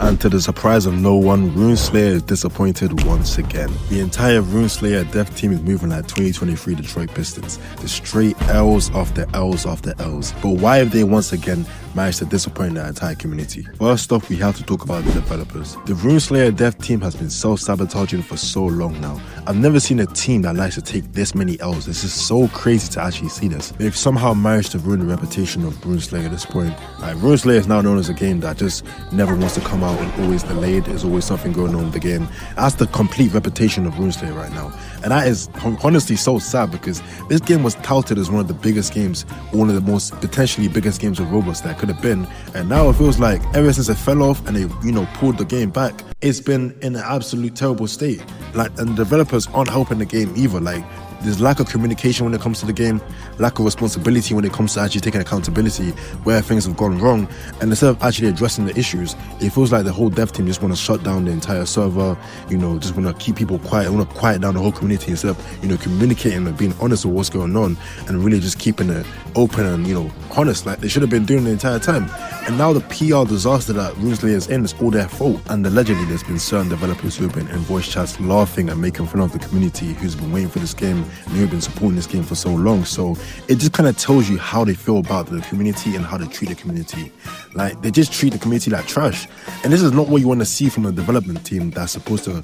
And to the surprise of no one, Rune Slayer is disappointed once again. The entire Rune Slayer dev team is moving like 2023 Detroit Pistons. The straight L's after L's after L's. But why have they once again managed to disappoint the entire community? First off, we have to talk about the developers. The Rune Slayer dev team has been self-sabotaging for so long now. I've never seen a team that likes to take this many L's. This is so crazy to actually see this. They've somehow managed to ruin the reputation of Rune Slayer at this point. Like, Rune Slayer is now known as a game that just never wants to come out and always delayed. There's always something going on with the game. That's the complete reputation of Rune Slayer right now. And that is honestly so sad because this game was touted as one of the biggest games, one of the most potentially biggest games of Roblox that could have been. And now it feels like ever since it fell off and they, pulled the game back, it's been in an absolute terrible state. Like, and developers aren't helping the game either. Like, there's lack of communication when it comes to the game, lack of responsibility when it comes to actually taking accountability where things have gone wrong. And instead of actually addressing the issues, it feels like the whole dev team just want to shut down the entire server, just want to keep people quiet, want to quiet down the whole community instead of, communicating and being honest with what's going on and really just keeping it open and, honest, like they should have been doing the entire time. And now the PR disaster that Rune Slayer is in is all their fault. And allegedly there's been certain developers who have been in voice chats laughing and making fun of the community who's been waiting for this game and who've been supporting this game for so long. So it just kind of tells you how they feel about the community and how they treat the community. Like, they just treat the community like trash. And this is not what you want to see from a development team that's supposed to,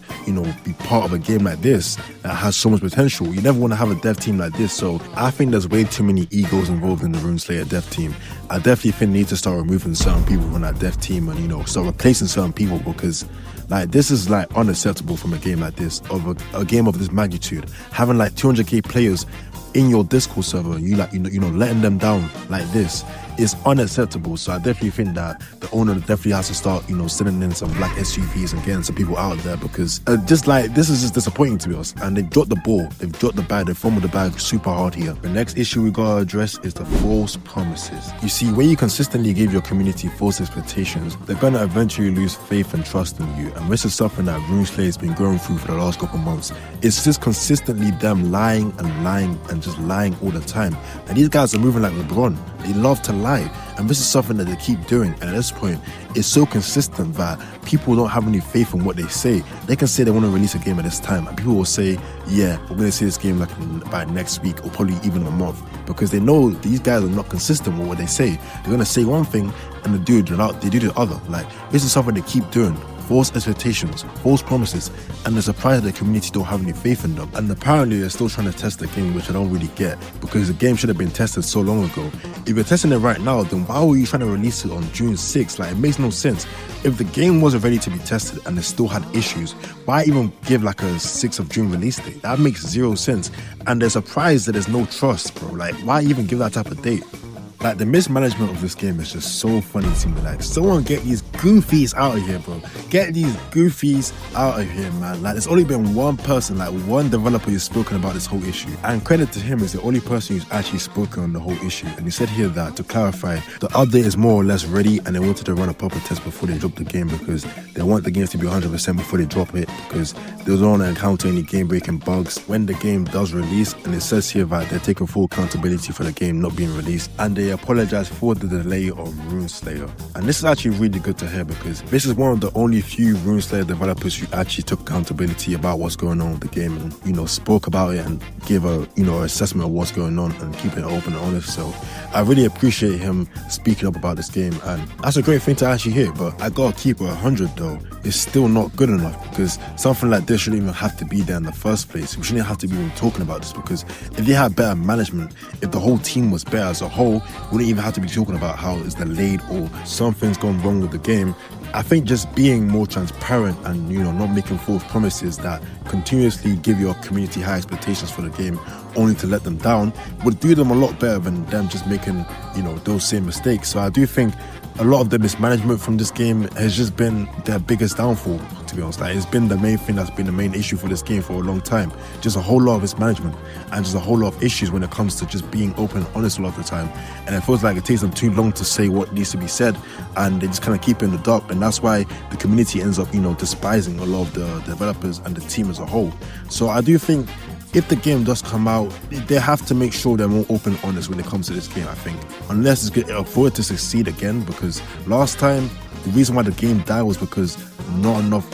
be part of a game like this that has so much potential. You never want to have a dev team like this. So I think there's way too many egos involved in the Rune Slayer dev team. I definitely think they need to start removing certain people from that dev team and, start replacing certain people because, like, this is, like, unacceptable from a game like this, of a game of this magnitude. Having, like, 200k players in your Discord server, letting them down like this is unacceptable. So I definitely think that the owner definitely has to start, sending in some black SUVs and getting some people out there because this is just disappointing to be honest. And they've dropped the ball, they've dropped the bag, they've fumbled the bag super hard here. The next issue we gotta address is the false promises. You see, when you consistently give your community false expectations, they're gonna eventually lose faith and trust in you. And this is something that Rune Slayer has been going through for the last couple months. It's just consistently them lying and lying and just lying all the time. And these guys are moving like LeBron. They love to lie. And this is something that they keep doing. And at this point, it's so consistent that people don't have any faith in what they say. They can say they want to release a game at this time, and people will say, yeah, we're going to see this game like by next week or probably even a month, because they know these guys are not consistent with what they say. They're going to say one thing and they do the other. Like, this is something they keep doing. False expectations, false promises, and they're surprised that the community don't have any faith in them. And apparently they're still trying to test the game, which I don't really get, because the game should have been tested so long ago. If you're testing it right now, then why were you trying to release it on June 6th? Like, it makes no sense. If the game wasn't ready to be tested and it still had issues, why even give like a 6th of June release date? That makes zero sense. And they're surprised that there's no trust, bro. Like, why even give that type of date? Like, the mismanagement of this game is just so funny to me. Like, someone get these goofies out of here, bro. Get these goofies out of here, man. Like, there's only been one person, like one developer who's spoken about this whole issue. And credit to him, is the only person who's actually spoken on the whole issue. And he said here that, to clarify, the update is more or less ready and they wanted to run a proper test before they drop the game because they want the games to be 100% before they drop it, because they don't want to encounter any game-breaking bugs when the game does release. And it says here that they're taking full accountability for the game not being released. And they apologize for the delay of Rune Slayer. And this is actually really good to hear because this is one of the only few Rune Slayer developers who actually took accountability about what's going on with the game and, spoke about it and gave a, assessment of what's going on and keeping it open and honest. So I really appreciate him speaking up about this game, and that's a great thing to actually hear. But I gotta keep it 100 though. It's still not good enough because something like this shouldn't even have to be there in the first place. We shouldn't have to be even talking about this, because if they had better management, if the whole team was better as a whole, we wouldn't even have to be talking about how it's delayed or something's gone wrong with the game. I think just being more transparent and, not making false promises that continuously give your community high expectations for the game only to let them down would do them a lot better than them just making, those same mistakes. So I do think a lot of the mismanagement from this game has just been their biggest downfall, to be honest. Like, it's been the main thing that's been the main issue for this game for a long time. Just a whole lot of mismanagement and just a whole lot of issues when it comes to just being open and honest a lot of the time. And it feels like it takes them too long to say what needs to be said, and they just kind of keep it in the dark. And that's why the community ends up, despising a lot of the developers and the team as a whole. So I do think if the game does come out, they have to make sure they're more open and honest when it comes to this game, I think. Unless it's good for it to succeed again, because last time the reason why the game died was because not enough,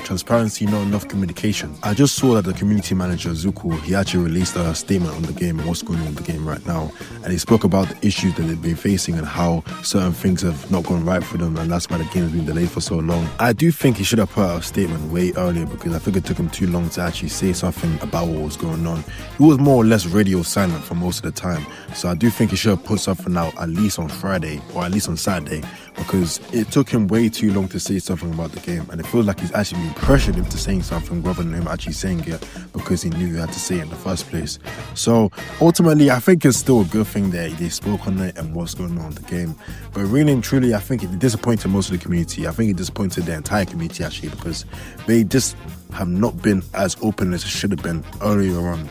transparency, not enough communication. I just saw that the community manager, Zuko, he actually released a statement on the game and what's going on with the game right now. And he spoke about the issues that they've been facing and how certain things have not gone right for them, and that's why the game has been delayed for so long. I do think he should have put out a statement way earlier, because I think it took him too long to actually say something about what was going on. He was more or less radio silent for most of the time. So I do think he should have put something out at least on Friday or at least on Saturday, because it took him way too long to say something about the game, and it feels like he's actually been pressured into saying something rather than him actually saying it because he knew he had to say it in the first place. So ultimately, I think it's still a good thing that they spoke on it and what's going on in the game. But really and truly, I think it disappointed most of the community. I think it disappointed the entire community actually, because they just have not been as open as it should have been earlier on.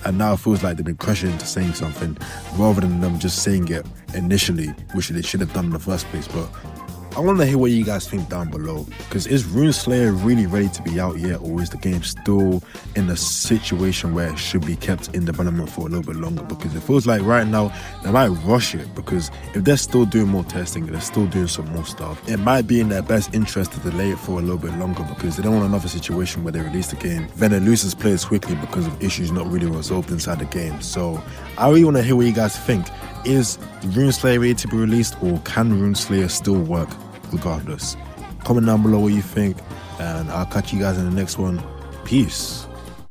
And now it feels like they've been pressured into saying something rather than them just saying it initially, which they should have done in the first place. But I want to hear what you guys think down below, because is Rune Slayer really ready to be out yet, or is the game still in a situation where it should be kept in development for a little bit longer? Because it feels like right now they might rush it, because if they're still doing more testing, they're still doing some more stuff, it might be in their best interest to delay it for a little bit longer, because they don't want another situation where they release the game, then it loses players quickly because of issues not really resolved inside the game. So I really want to hear what you guys think. Is Rune Slayer ready to be released, or can Rune Slayer still work regardless? Comment down below what you think, and I'll catch you guys in the next one. Peace.